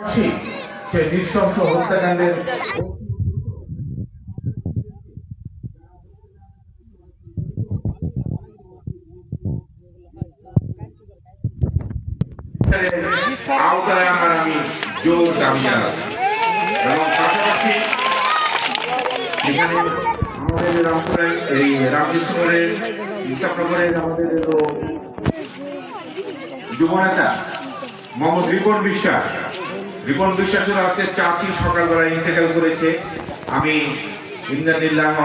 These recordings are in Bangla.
সে নৃশংস হত্যাকাণ্ডের আওতায় আমি জোর দাবি জানাচ্ছি এবং পাশাপাশি এখানে আমাদের রামপুরের এই রামকৃষ্ণপুরের ইচ্ছাপ্রকারের আমাদের যুবনেতা মোহাম্মদ রিপন বিশ্বাসের আজকে চাচি সকালবেলা ইন্তেকাল করেছে। আমি ইন্দ্রানিল্লাহ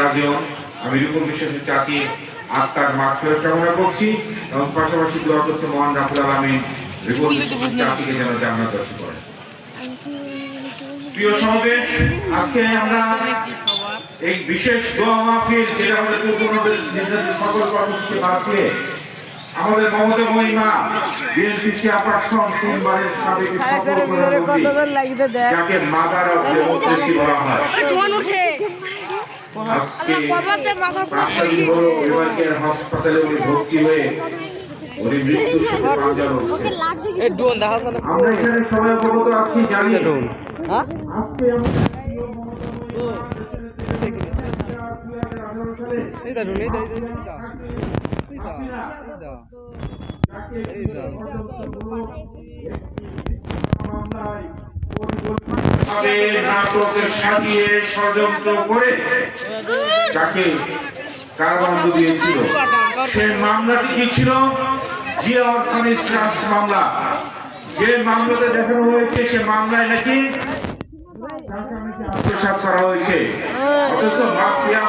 রাজিউন আমি রিপন বিশ্বাসের চাচি আত্মার মাগফিরাত কামনা করছি এবং পাশাপাশি দোয়া করছি মহান রাব্বুল আলামিন রিপন বিশ্বাসের চাচিকে যেন জান্নাত নসিব করেন। প্রিয় সমাবেশ, আজকে আমরা এই বিশেষ দোয়া মাহফিল যেটা আমাদের পূর্বনদের সকল কর্মসূচি বাদ দিয়ে আমাদের মমতা মহিমা বিএনপি চেয়ারপারসন তিনবারের সাবেক সকল প্রধানমন্ত্রী যাকে মাদার অফ ডেমোক্রেসি বলা হয়, আজকে 5 দিন হলো বিভাগের হাসপাতালে উনি ভর্তি হয়ে উনি মৃত্যুর সাথে পাঞ্জা লড়ছেন। আমরা এখানে সবাই অবগত আছি, জানি আজকে নাটকের সাজিয়ে ষড়যন্ত্র করে তাকে কারাদণ্ড দিয়েছিল। সে মামলাটি কি ছিল? জিয়া অর্থানিস ট্রাস্ট মামলা। যে মামলাতে দেখানো হয়েছে সে মামলায় নাকি আত্মসাৎ করা হয়েছে, অথচ মাফিয়া